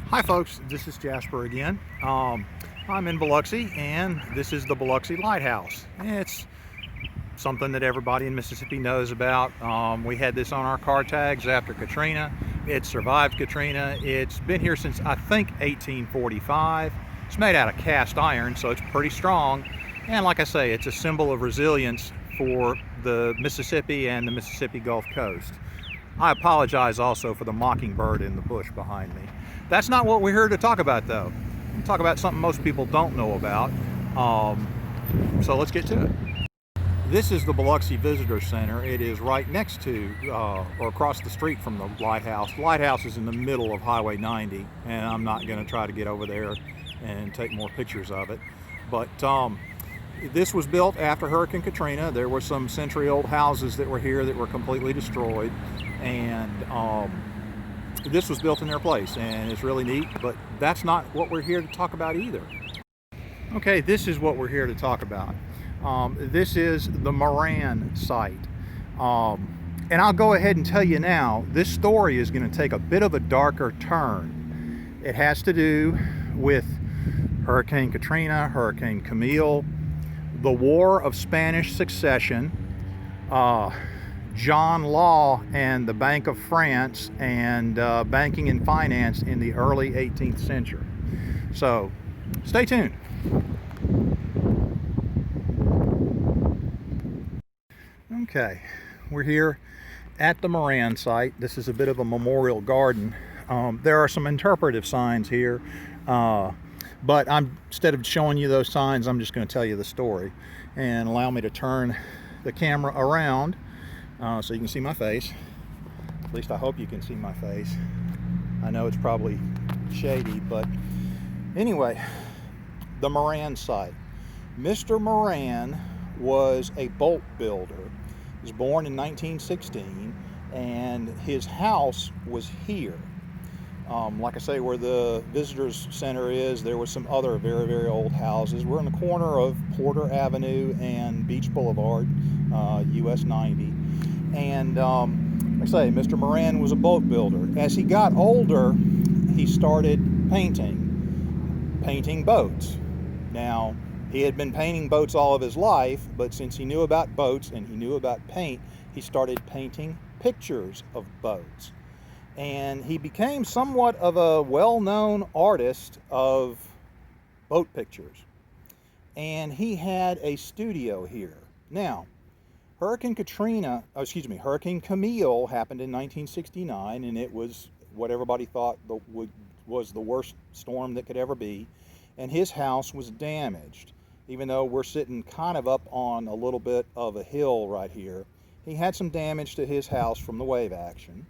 Hi folks, this is Jasper again. I'm in Biloxi and this is the Biloxi Lighthouse. It's something that everybody in Mississippi knows about. We had this on our car tags after Katrina. It survived Katrina. It's been here since I think 1845. It's made out of cast iron, so it's pretty strong. And like I say, it's a symbol of resilience for the Mississippi and the Mississippi Gulf Coast. I apologize also for the mockingbird in the bush behind me. That's not what we're here to talk about though. We'll talk about something most people don't know about. So let's get to it. This is the Biloxi Visitor Center. It is right next to or across the street from the lighthouse. The lighthouse is in the middle of Highway 90, and I'm not going to try to get over there and take more pictures of it. But this was built after Hurricane Katrina. There were some century-old houses that were here that were completely destroyed, and this was built in their place, and it's really neat, but that's not what we're here to talk about either. Okay, this is what we're here to talk about. This is the Moran Site. And I'll go ahead and tell you now, this story is going to take a bit of a darker turn. It has to do with Hurricane Katrina, Hurricane Camille, the War of Spanish Succession, John Law and the Bank of France, and banking and finance in the early 18th century. So stay tuned. Okay, we're here at the Moran Site. This is a bit of a memorial garden. There are some interpretive signs here, but instead of showing you those signs, I'm just going to tell you the story. And allow me to turn the camera around so you can see my face. At least I hope you can see my face. I know it's probably shady, but anyway, the Moran Site. Mr. Moran was a bolt builder. He was born in 1916, and his house was here. Like I say, where the Visitors Center is, there was some other very, very old houses. We're in the corner of Porter Avenue and Beach Boulevard, US 90. And like I say, Mr. Moran was a boat builder. As he got older, he started painting boats. Now, he had been painting boats all of his life, but since he knew about boats and he knew about paint, he started painting pictures of boats. And he became somewhat of a well-known artist of boat pictures. And he had a studio here. Now, Hurricane Camille happened in 1969, and it was what everybody thought was the worst storm that could ever be. And his house was damaged. Even though we're sitting kind of up on a little bit of a hill right here, he had some damage to his house from the wave action.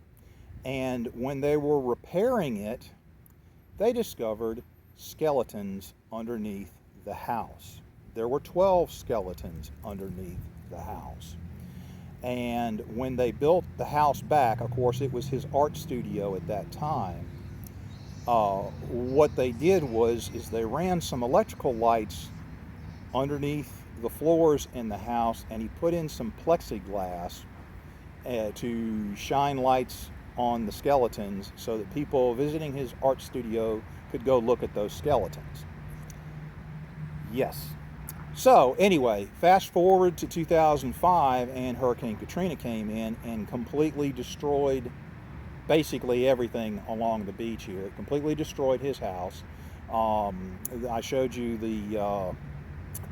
And when they were repairing it, they discovered skeletons underneath the house. There were 12 skeletons underneath the house. And when they built the house back, of course it was his art studio at that time, what they did is they ran some electrical lights underneath the floors in the house, and he put in some plexiglass to shine lights on the skeletons so that people visiting his art studio could go look at those skeletons. Yes. So anyway, fast forward to 2005, and Hurricane Katrina came in and completely destroyed basically everything along the beach here. It completely destroyed his house. I showed you the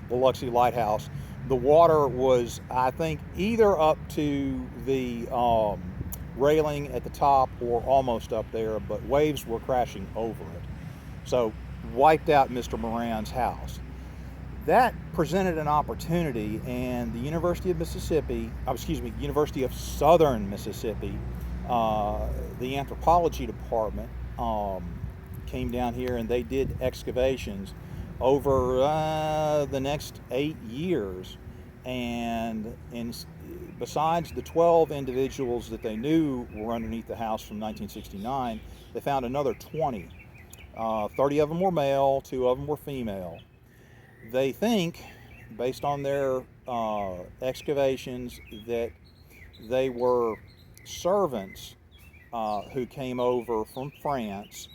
Biloxi Lighthouse. The water was, I think, either up to the railing at the top or almost up there, but waves were crashing over it. So wiped out Mr. Moran's house. That presented an opportunity, and the University of Southern Mississippi, the anthropology department came down here, and they did excavations over the next 8 years. And besides the 12 individuals that they knew were underneath the house from 1969, they found another 20. 30 of them were male, 2 of them were female. They think, based on their excavations, that they were servants who came over from France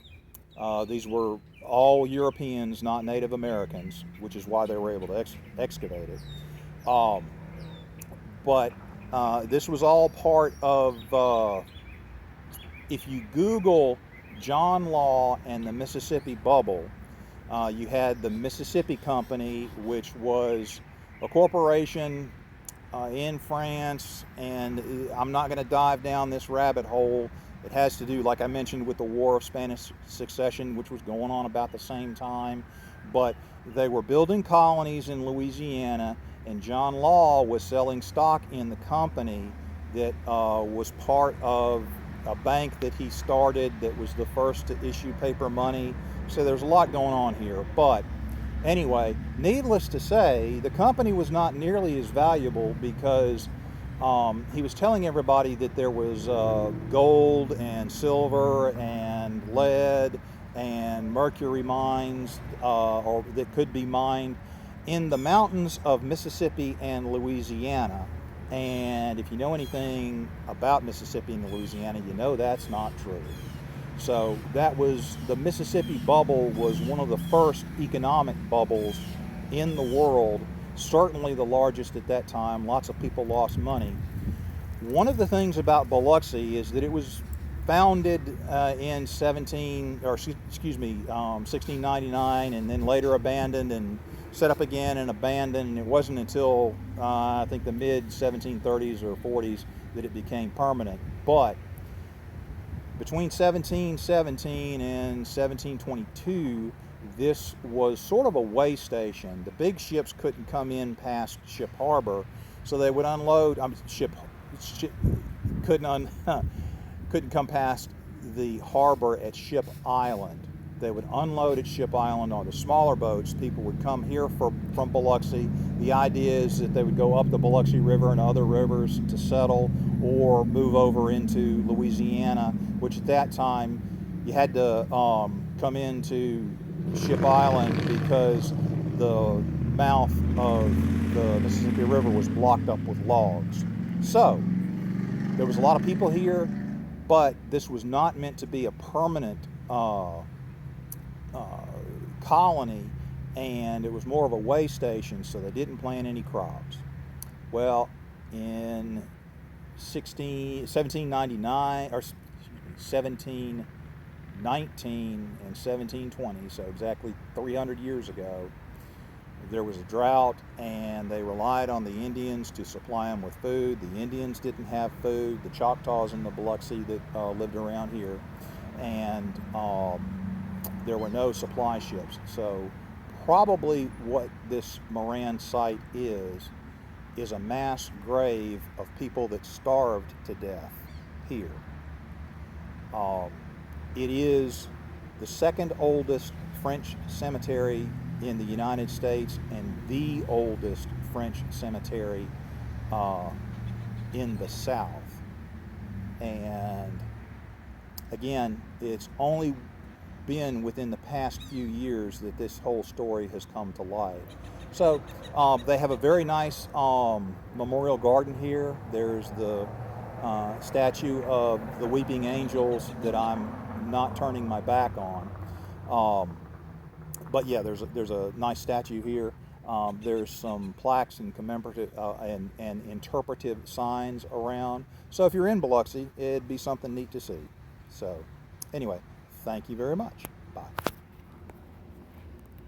These were all Europeans, not Native Americans, which is why they were able to excavate it. Um, but this was all part of, if you Google John Law and the Mississippi Bubble, you had the Mississippi Company, which was a corporation in France, and I'm not going to dive down this rabbit hole. It has to do, like I mentioned, with the War of Spanish Succession, which was going on about the same time. But they were building colonies in Louisiana, and John Law was selling stock in the company that was part of a bank that he started that was the first to issue paper money. So there's a lot going on here. But anyway, needless to say, the company was not nearly as valuable because he was telling everybody that there was gold and silver and lead and mercury mines or that could be mined in the mountains of Mississippi and Louisiana. And if you know anything about Mississippi and Louisiana, you know that's not true. So that was, the Mississippi bubble was one of the first economic bubbles in the world, certainly the largest at that time. Lots of people lost money. One of the things about Biloxi is that it was founded in 1699, and then later abandoned and set up again and abandoned. And it wasn't until I think the mid 1730s or 40s that it became permanent. But between 1717 and 1722, this was sort of a way station. The big ships couldn't come in past Ship Harbor, so they would unload. Couldn't come past the harbor at Ship Island. They would unload at Ship Island on the smaller boats. People would come here from Biloxi. The idea is that they would go up the Biloxi River and other rivers to settle, or move over into Louisiana, which at that time you had to come into Ship Island because the mouth of the Mississippi River was blocked up with logs. So there was a lot of people here, but this was not meant to be a permanent colony, and it was more of a way station, so they didn't plant any crops. Well, in 1799, or 1719 and 1720, so exactly 300 years ago, there was a drought, and they relied on the Indians to supply them with food. The Indians didn't have food. The Choctaws in the Biloxi that lived around here, and there were no supply ships. So probably what this Moran Site is a mass grave of people that starved to death here. It is the second oldest French cemetery in the United States, and the oldest French cemetery in the South. And again, it's only been within the past few years that this whole story has come to light. So they have a very nice memorial garden here. There's the statue of the Weeping Angels that I'm not turning my back on. But yeah, there's a nice statue here. There's some plaques and commemorative and interpretive signs around. So if you're in Biloxi, it'd be something neat to see. So anyway, thank you very much.